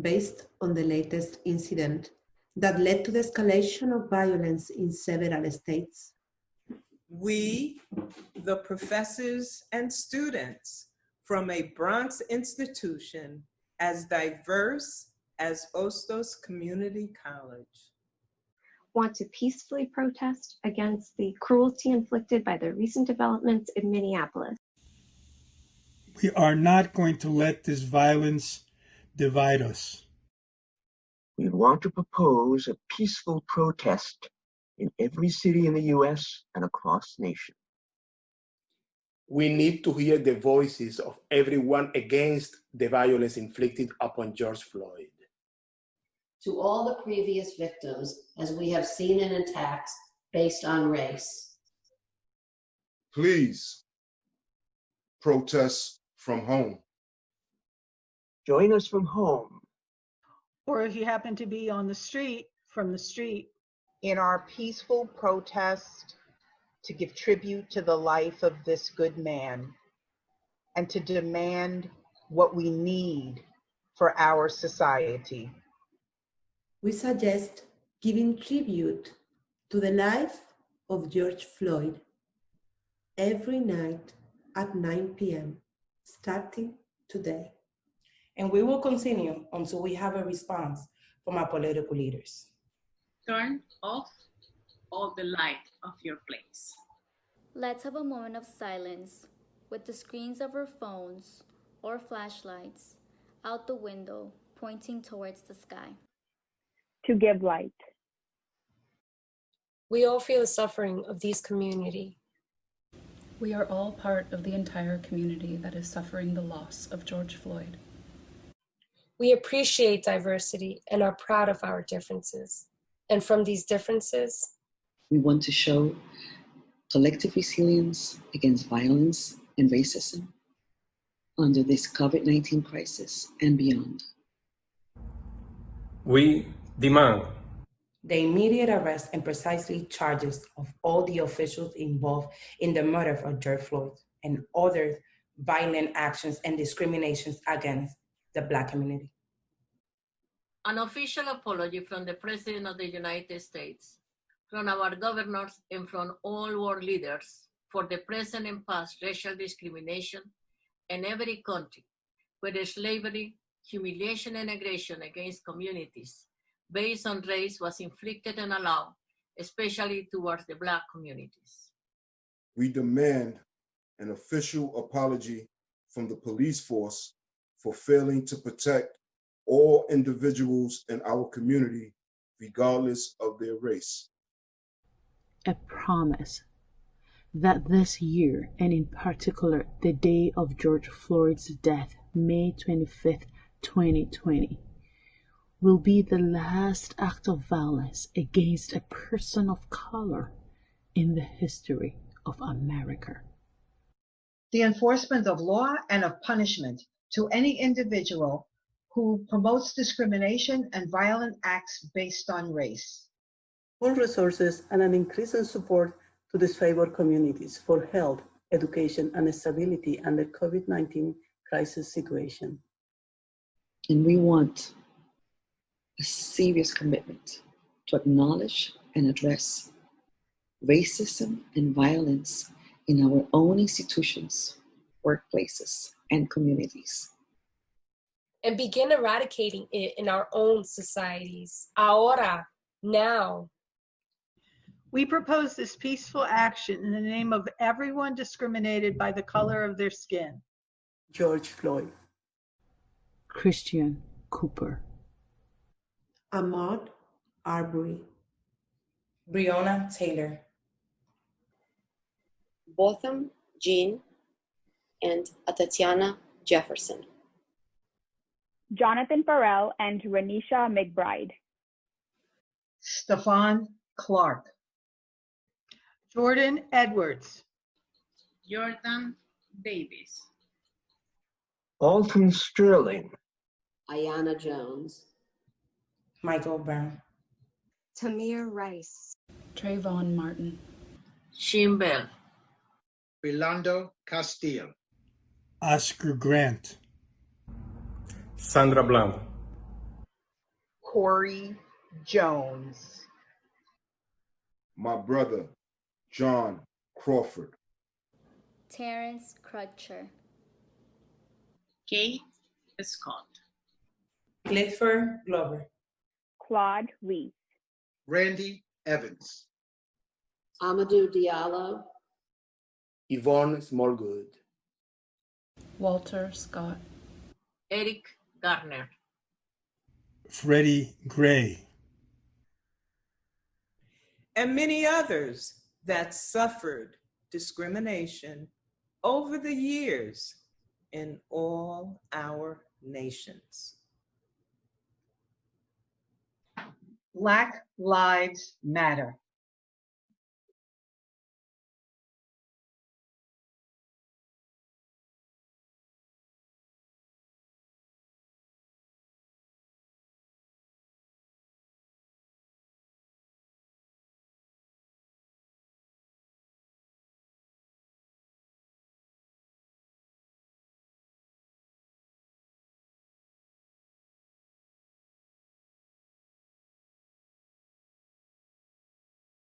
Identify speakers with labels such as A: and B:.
A: based on the latest incident that led to the escalation of violence in several states.
B: We, the professors and students from a Bronx institution as diverse as Hostos Community College,
C: want to peacefully protest against the cruelty inflicted by the recent developments in Minneapolis.
D: We are not going to let this violence divide us.
E: We want to propose a peaceful protest in every city in the U.S. and across the nation.
F: We need to hear the voices of everyone against the violence inflicted upon George Floyd.
G: To all the previous victims, as we have seen in attacks based on race.
H: Please protest from home.
E: Join us from home.
I: Or if you happen to be on the street, from the street.
J: In our peaceful protest to give tribute to the life of this good man and to demand what we need for our society.
A: We suggest giving tribute to the life of George Floyd every night at 9 p.m., starting today.
K: And we will continue until we have a response from our political leaders.
L: Turn off all the light of your place.
M: Let's have a moment of silence with the screens of our phones or flashlights out the window pointing towards the sky.
N: To give light.
O: We all feel the suffering of this community.
P: We are all part of the entire community that is suffering the loss of George Floyd.
O: We appreciate diversity and are proud of our differences. And from these differences,
Q: we want to show collective resilience against violence and racism under this COVID-19 crisis and beyond.
R: We demand
K: the immediate arrest and precisely charges of all the officials involved in the murder of George Floyd and other violent actions and discriminations against the Black community.
L: An official apology from the President of the United States, from our governors, and from all world leaders for the present and past racial discrimination in every country where slavery, humiliation, and aggression against communities based on race was inflicted and allowed, especially towards the Black communities.
H: We demand an official apology from the police force for failing to protect all individuals in our community, regardless of their race.
S: A promise that this year, and in particular the day of George Floyd's death, May 25th, 2020, will be the last act of violence against a person of color in the history of America.
T: The enforcement of law and of punishment to any individual who promotes discrimination and violent acts based on race.
C: Full resources and an increase in support to disfavored communities for health, education, and stability under COVID-19 crisis situation.
Q: And we want a serious commitment to acknowledge and address racism and violence in our own institutions, workplaces, and communities.
O: And begin eradicating it in our own societies. Ahora, now.
I: We propose this peaceful action in the name of everyone discriminated by the color of their skin.
C: George Floyd.
S: Christian Cooper.
A: Ahmaud Arbery.
K: Breonna Taylor.
B: Botham Jean and Tatiana Jefferson.
N: Jonathan Farrell and Renisha McBride.
T: Stephon Clark.
I: Jordan Edwards.
L: Jordan Davis.
E: Alton Sterling.
G: Ayanna Jones.
K: Michael Brown.
C: Tamir Rice.
P: Trayvon Martin.
L: Shin Bell.
H: Philando Castile.
D: Oscar Grant.
R: Sandra Bland.
J: Corey Jones.
H: My brother, John Crawford.
M: Terrence Crutcher.
R: Kate Scott.
K: Clifford Glover.
N: Claude Reese.
U: Randy Evans.
G: Amadou Diallo.
F: Yvonne Smallgood.
P: Walter Scott.
L: Eric Garner.
D: Freddie Gray.
B: And many others that suffered discrimination over the years in all our nations.
T: Black Lives Matter.